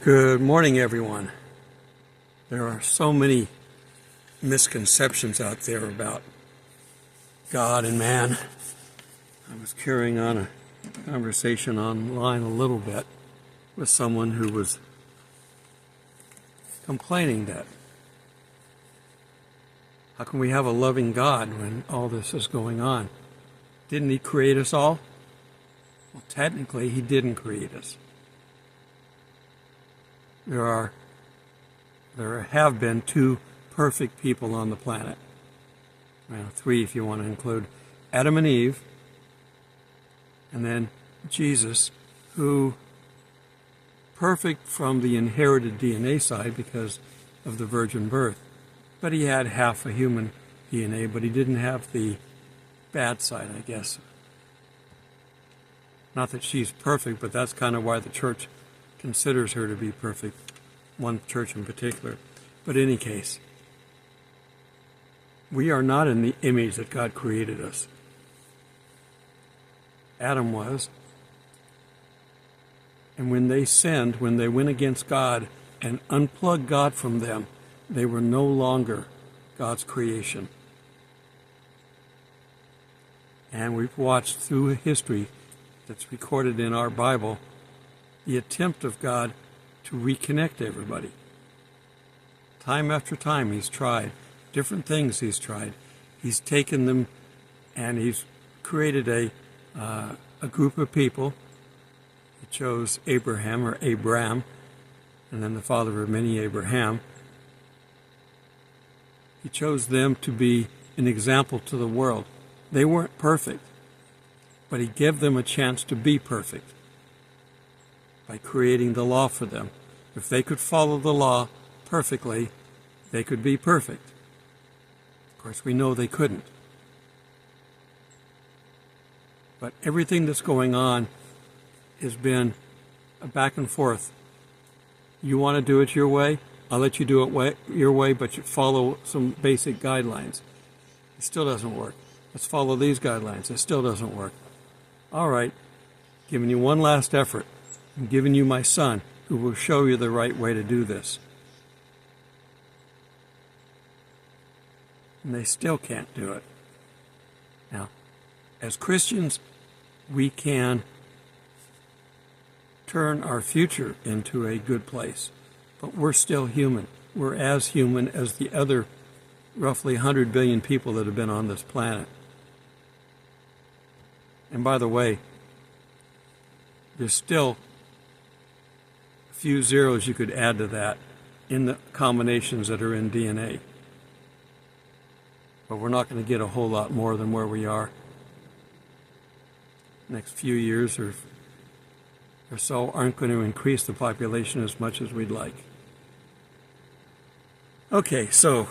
Good morning, everyone. There are so many misconceptions out there about God and man. I was carrying on a conversation online a little bit with someone who was complaining that how can we have a loving God when all this is going on? Didn't He create us all? Well, technically, He didn't create us. There have been two perfect people on the planet. Well, three if you want to include Adam and Eve, and then Jesus, who perfect from the inherited DNA side because of the virgin birth. But he had half a human DNA, but he didn't have the bad side, I guess. Not that she's perfect, but that's kind of why the church considers her to be perfect, one church in particular. But in any case, we are not in the image that God created us. Adam was. And when they sinned, when they went against God and unplugged God from them, they were no longer God's creation. And we've watched through history that's recorded in our Bible the attempt of God to reconnect everybody. Time after time He's tried. Different things He's tried. He's taken them and He's created a group of people. He chose Abraham or Abram, and then the father of many, Abraham. He chose them to be an example to the world. They weren't perfect, but He gave them a chance to be perfect by creating the law for them. If they could follow the law perfectly, they could be perfect. Of course, we know they couldn't. But everything that's going on has been a back and forth. You want to do it your way? I'll let you do it your way, but you follow some basic guidelines. It still doesn't work. Let's follow these guidelines. It still doesn't work. All right, giving you one last effort. I'm giving you my Son, who will show you the right way to do this. And they still can't do it. Now, as Christians, we can turn our future into a good place. But we're still human. We're as human as the other roughly 100 billion people that have been on this planet. And by the way, there's still a few zeros you could add to that in the combinations that are in DNA. But we're not going to get a whole lot more than where we are. Next few years or so aren't going to increase the population as much as we'd like. Okay, so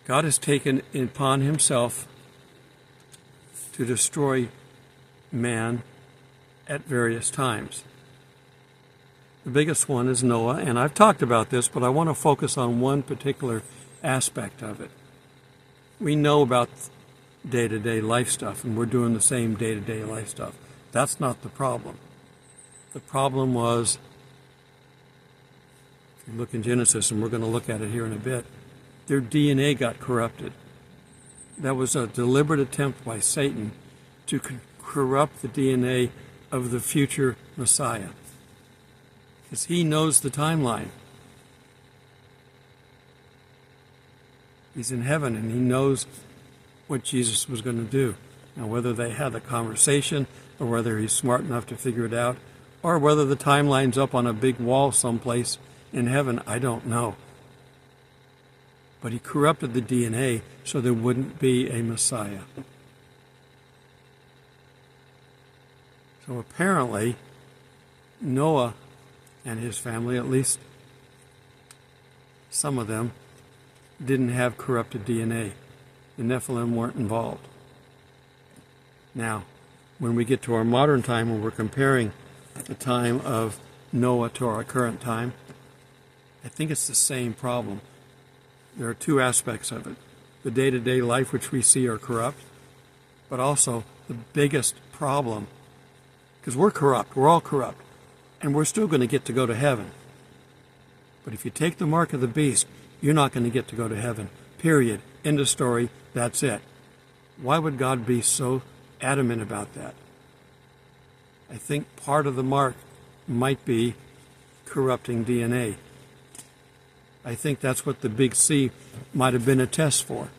God has taken it upon Himself to destroy man at various times. The biggest one is Noah, and I've talked about this, but I want to focus on one particular aspect of it. We know about day-to-day life stuff, and we're doing the same day-to-day life stuff. That's not the problem. The problem was, if you look in Genesis, and we're going to look at it here in a bit, their DNA got corrupted. That was a deliberate attempt by Satan to corrupt the DNA of the future Messiah. Because he knows the timeline. He's in heaven and he knows what Jesus was going to do. Now, whether they had a conversation or whether he's smart enough to figure it out or whether the timeline's up on a big wall someplace in heaven, I don't know. But he corrupted the DNA so there wouldn't be a Messiah. So apparently, Noah and his family, at least some of them, didn't have corrupted DNA. The Nephiline weren't involved. Now, when we get to our modern time, when we're comparing the time of Noah to our current time, I think it's the same problem. There are two aspects of it. The day-to-day life which we see are corrupt, but also the biggest problem, because we're corrupt, we're all corrupt, and we're still going to get to go to heaven. But if you take the mark of the beast, you're not going to get to go to heaven. Period. End of story. That's it. Why would God be so adamant about that? I think part of the mark might be corrupting DNA. I think that's what the big C might have been a test for.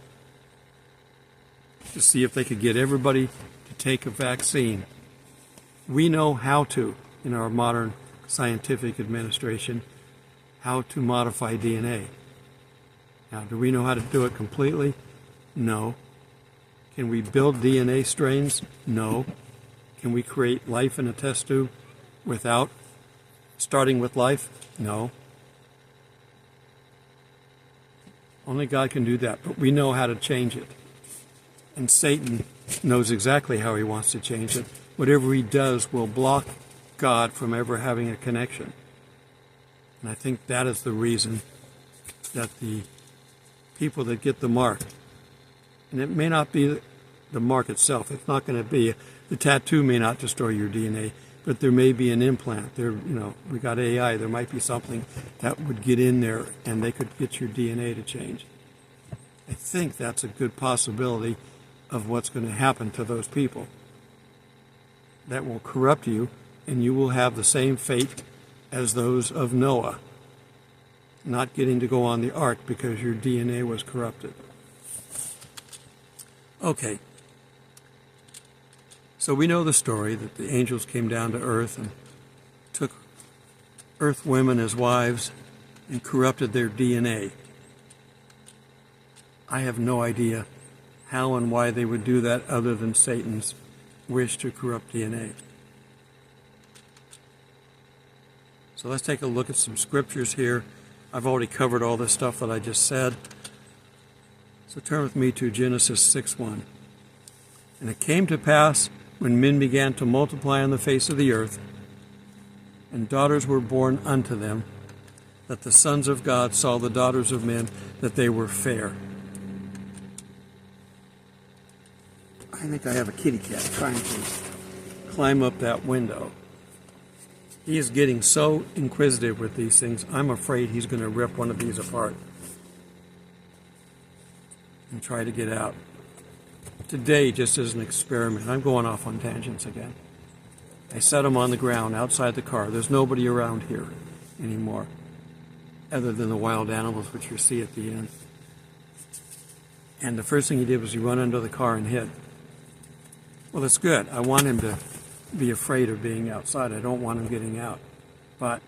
To see if they could get everybody to take a vaccine. We know how to, in our modern scientific administration, how to modify DNA. Now, do we know how to do it completely? No. Can we build DNA strains? No. Can we create life in a test tube without starting with life? No. Only God can do that, but we know how to change it. And Satan knows exactly how he wants to change it. Whatever he does will block God from ever having a connection. And I think that is the reason that the people that get the mark, and it may not be the mark itself, it's not going to be, the tattoo may not destroy your DNA, but there may be an implant. There, we got AI, there might be something that would get in there and they could get your DNA to change. I think that's a good possibility of what's going to happen to those people. That will corrupt you, and you will have the same fate as those of Noah, not getting to go on the ark because your DNA was corrupted. Okay. So we know the story that the angels came down to earth and took earth women as wives and corrupted their DNA. I have no idea how and why they would do that other than Satan's wish to corrupt DNA. So let's take a look at some scriptures here. I've already covered all this stuff that I just said. So turn with me to Genesis 6:1. And it came to pass when men began to multiply on the face of the earth, and daughters were born unto them, that the sons of God saw the daughters of men, that they were fair. I think I have a kitty cat trying to climb up that window. He is getting so inquisitive with these things, I'm afraid he's going to rip one of these apart and try to get out. Today, just as an experiment, I'm going off on tangents again. I set him on the ground outside the car. There's nobody around here anymore, other than the wild animals which you see at the end. And the first thing he did was he run under the car and hid. Well, it's good. I want him to be afraid of being outside. I don't want him getting out. But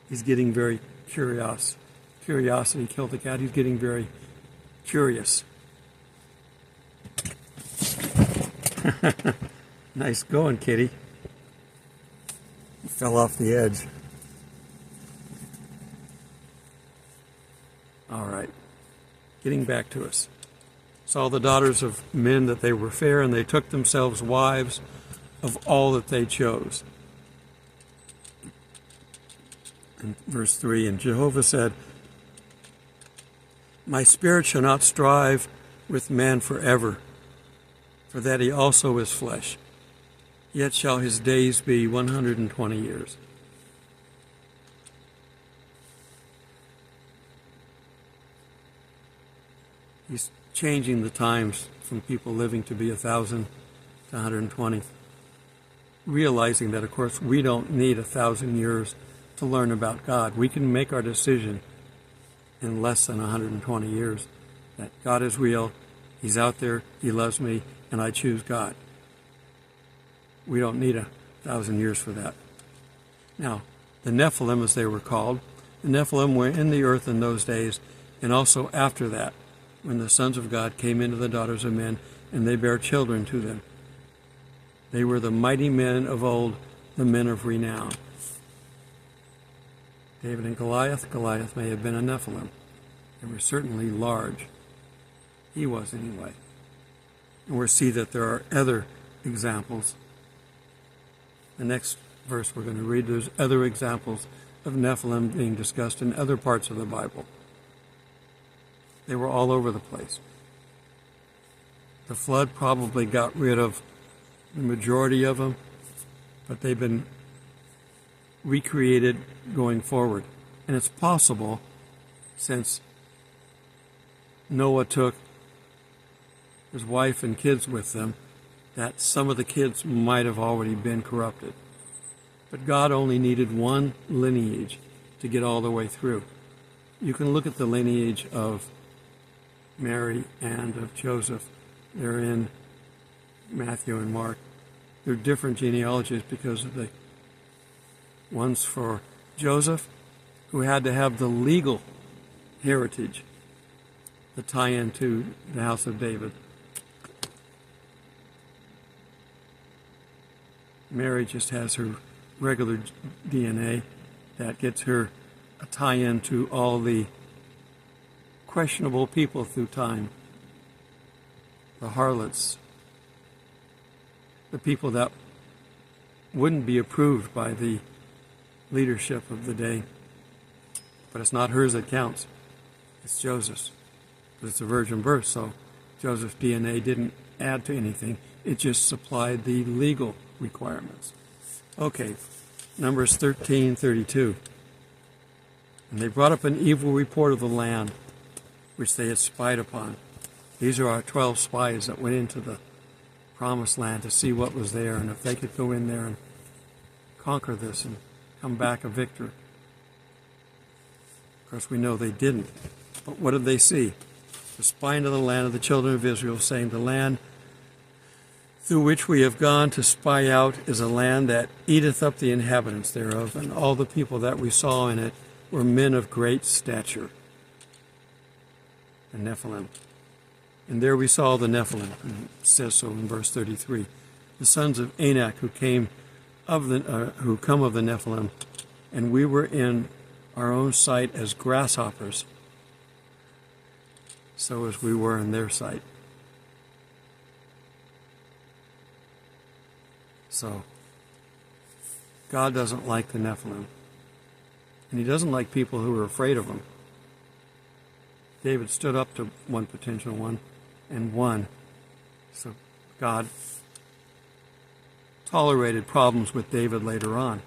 he's getting very curious. Curiosity killed the cat. He's getting very curious. Nice going, kitty. He fell off the edge. All right. Getting back to us. Saw the daughters of men that they were fair, and they took themselves wives of all that they chose. In verse 3, and Jehovah said, My spirit shall not strive with man forever, for that he also is flesh. Yet shall his days be 120 years. He's changing the times from people living to be 1,000 to 120. Realizing that, of course, we don't need 1,000 years to learn about God. We can make our decision in less than 120 years that God is real, He's out there, He loves me, and I choose God. We don't need 1,000 years for that. Now, the Nephilim, as they were called, the Nephilim were in the earth in those days, and also after that, when the sons of God came into the daughters of men, and they bare children to them. They were the mighty men of old, the men of renown. David and Goliath. Goliath may have been a Nephilim. They were certainly large. He was anyway. And we'll see that there are other examples. The next verse we're going to read, there's other examples of Nephilim being discussed in other parts of the Bible. They were all over the place. The flood probably got rid of the majority of them, but they've been recreated going forward. And it's possible, since Noah took his wife and kids with them, that some of the kids might have already been corrupted. But God only needed one lineage to get all the way through. You can look at the lineage of Mary and of Joseph. They're in Matthew and Mark. They're different genealogies because of the ones for Joseph, who had to have the legal heritage to tie into the house of David. Mary just has her regular DNA that gets her a tie-in to all the questionable people through time, the harlots, the people that wouldn't be approved by the leadership of the day. But it's not hers that counts, it's Joseph's. But it's a virgin birth, so Joseph's DNA didn't add to anything, it just supplied the legal requirements. Okay, Numbers 13:32. And they brought up an evil report of the land which they had spied upon. These are our 12 spies that went into the promised land to see what was there, and if they could go in there and conquer this and come back a victor. Of course, we know they didn't. But what did they see? The spy into the land of the children of Israel, saying, the land through which we have gone to spy out is a land that eateth up the inhabitants thereof, and all the people that we saw in it were men of great stature. The Nephilim. And there we saw the Nephilim. It says so in verse 33. The sons of Anak who come of the Nephilim, and we were in our own sight as grasshoppers, so as we were in their sight. So, God doesn't like the Nephilim. And he doesn't like people who are afraid of him. David stood up to one potential one and won. So God tolerated problems with David later on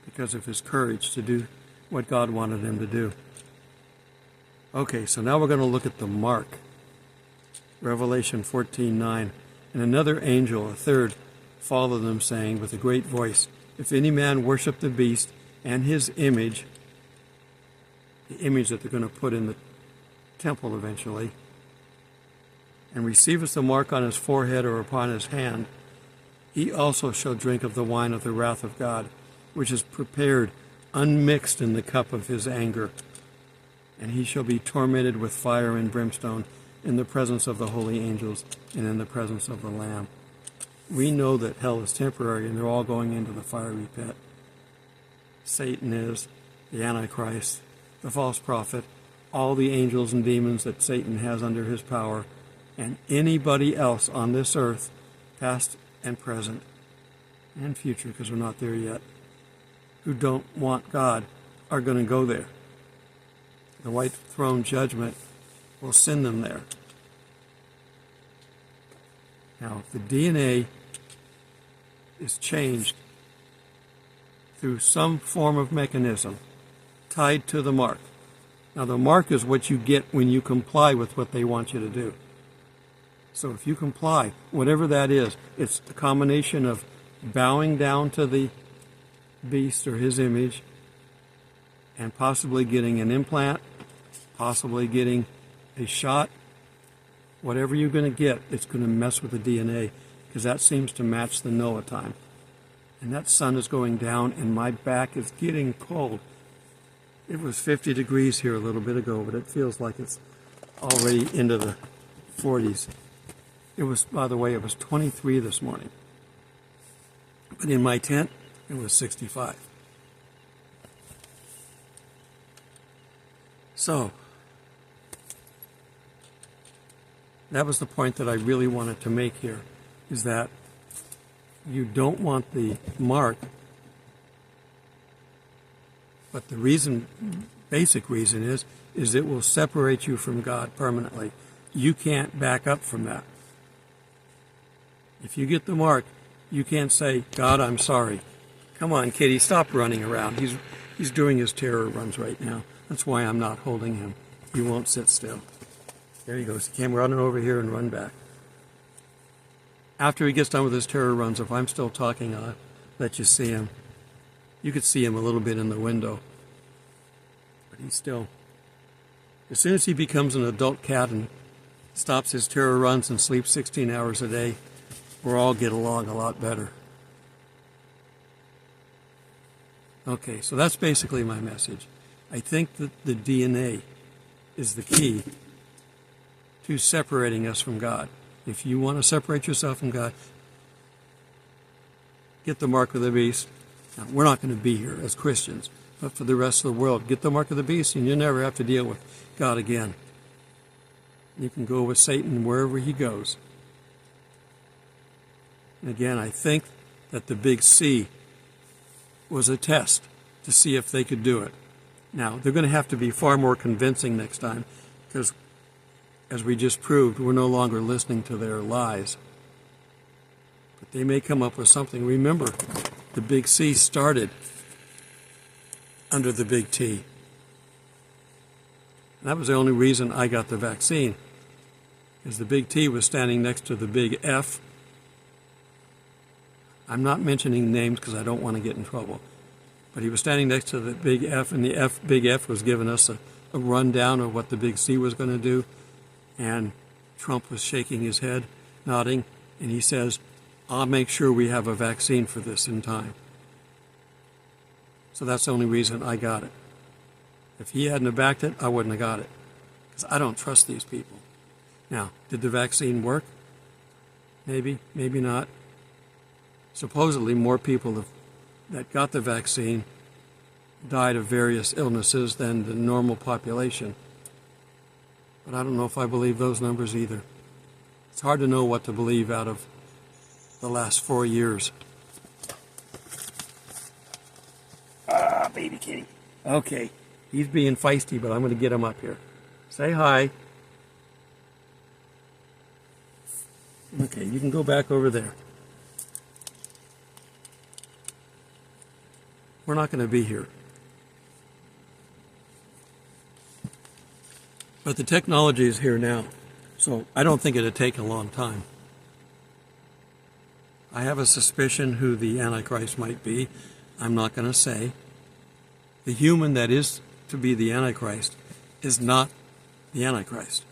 because of his courage to do what God wanted him to do. Okay, so now we're going to look at the mark. Revelation 14:9. And another angel, a third, followed them, saying with a great voice, if any man worship the beast and his image, the image that they're going to put in the temple eventually, and receiveth the mark on his forehead or upon his hand, he also shall drink of the wine of the wrath of God, which is prepared unmixed in the cup of his anger. And he shall be tormented with fire and brimstone in the presence of the holy angels and in the presence of the Lamb. We know that hell is temporary and they're all going into the fiery pit. Satan is, the Antichrist, the false prophet, all the angels and demons that Satan has under his power, and anybody else on this earth, past and present and future, because we're not there yet, who don't want God, are going to go there. The white throne judgment will send them there. Now, the DNA is changed through some form of mechanism tied to the mark. Now, the mark is what you get when you comply with what they want you to do. So if you comply, whatever that is, it's a combination of bowing down to the beast or his image and possibly getting an implant, possibly getting a shot. Whatever you're going to get, it's going to mess with the DNA, because that seems to match the Noah time. And that sun is going down and my back is getting cold. It was 50 degrees here a little bit ago, but it feels like it's already into the 40s. It was, by the way, it was 23 this morning. But in my tent, it was 65. So, that was the point that I really wanted to make here, is that you don't want the mark, but the reason, basic reason is it will separate you from God permanently. You can't back up from that. If you get the mark, you can't say, God, I'm sorry, Come on, kitty, stop running around. He's doing his terror runs right now. That's why I'm not holding him. He won't sit still. There he goes. He came running over here and run back. After he gets done with his terror runs, if I'm still talking, I'll let you see him. You could see him a little bit in the window. But he's still... As soon as he becomes an adult cat and stops his terror runs and sleeps 16 hours a day, we'll all get along a lot better. Okay, so that's basically my message. I think that the DNA is the key to separating us from God. If you want to separate yourself from God, get the mark of the beast. Now, we're not going to be here as Christians, but for the rest of the world, get the mark of the beast and you'll never have to deal with God again. You can go with Satan wherever he goes. And again, I think that the big C was a test to see if they could do it. Now, they're going to have to be far more convincing next time because, as we just proved, we're no longer listening to their lies. But they may come up with something. Remember, the big C started under the big T. And that was the only reason I got the vaccine, is the big T was standing next to the big F. I'm not mentioning names because I don't want to get in trouble. But he was standing next to the big F, and the big F was giving us a rundown of what the big C was going to do. And Trump was shaking his head, nodding, and he says, I'll make sure we have a vaccine for this in time. So that's the only reason I got it. If he hadn't have backed it, I wouldn't have got it. Because I don't trust these people. Now, did the vaccine work? Maybe, maybe not. Supposedly more people that got the vaccine died of various illnesses than the normal population. But I don't know if I believe those numbers either. It's hard to know what to believe out of the last 4 years. Ah, baby kitty. Okay, he's being feisty, but I'm going to get him up here. Say hi. Okay, you can go back over there. We're not going to be here. But the technology is here now, so I don't think it'll take a long time. I have a suspicion who the Antichrist might be. I'm not going to say. The human that is to be the Antichrist is not the Antichrist.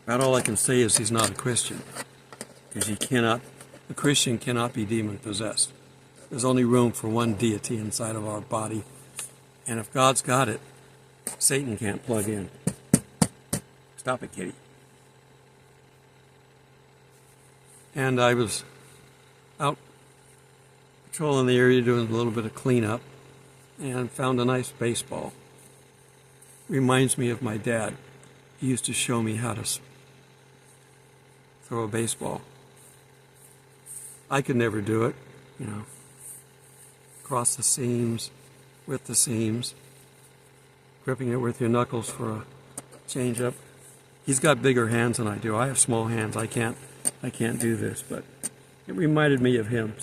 About all I can say is he's not a Christian, because a Christian cannot be demon-possessed. There's only room for one deity inside of our body, and if God's got it, Satan can't plug in. Stop it, kitty. And I was out patrolling the area doing a little bit of cleanup and found a nice baseball. Reminds me of my dad. He used to show me how to throw a baseball. I could never do it, Across the seams, with the seams, gripping it with your knuckles for a change-up. He's got bigger hands than I do. I have small hands. I can't do this, but it reminded me of him,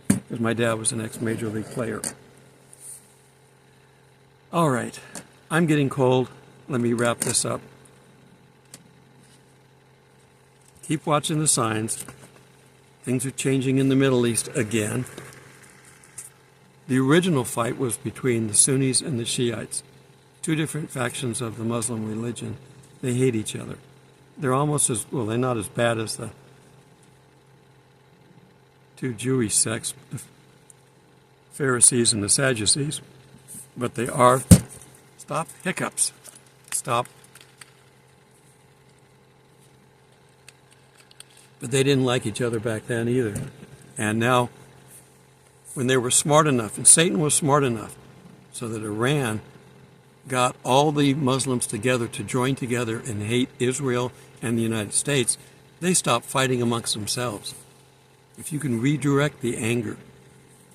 because my dad was an ex-major league player. All right, I'm getting cold. Let me wrap this up. Keep watching the signs. Things are changing in the Middle East again. The original fight was between the Sunnis and the Shiites, two different factions of the Muslim religion. They hate each other. They're almost they're not as bad as the two Jewish sects, the Pharisees and the Sadducees, but they are, stop hiccups, stop. But they didn't like each other back then either. And now, when they were smart enough, and Satan was smart enough, so that Iran got all the Muslims together to join together and hate Israel and the United States, they stopped fighting amongst themselves. If you can redirect the anger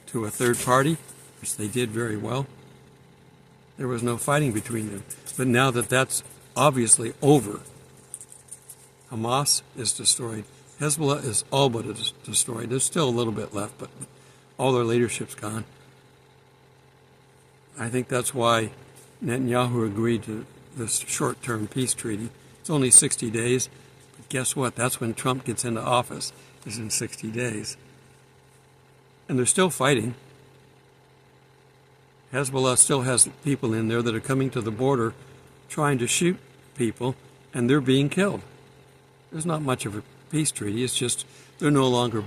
to a third party, which they did very well, there was no fighting between them. But now that that's obviously over, Hamas is destroyed, Hezbollah is all but destroyed. There's still a little bit left, but all their leadership's gone. I think that's why Netanyahu agreed to this short-term peace treaty. It's only 60 days, but guess what? That's when Trump gets into office, is in 60 days. And they're still fighting. Hezbollah still has people in there that are coming to the border trying to shoot people, and they're being killed. There's not much of a peace treaty. It's just they're no longer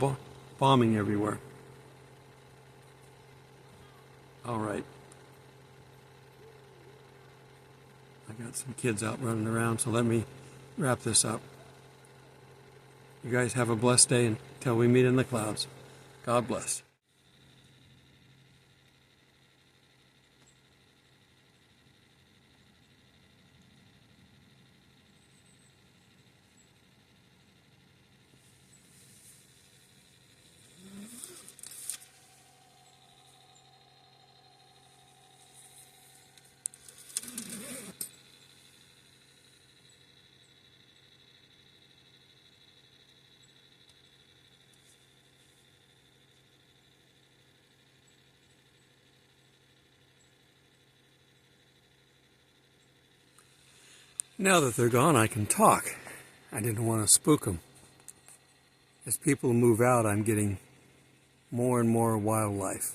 bombing everywhere. All right. I got some kids out running around, so let me wrap this up. You guys have a blessed day until we meet in the clouds. God bless. Now that they're gone, I can talk. I didn't want to spook them. As people move out, I'm getting more and more wildlife.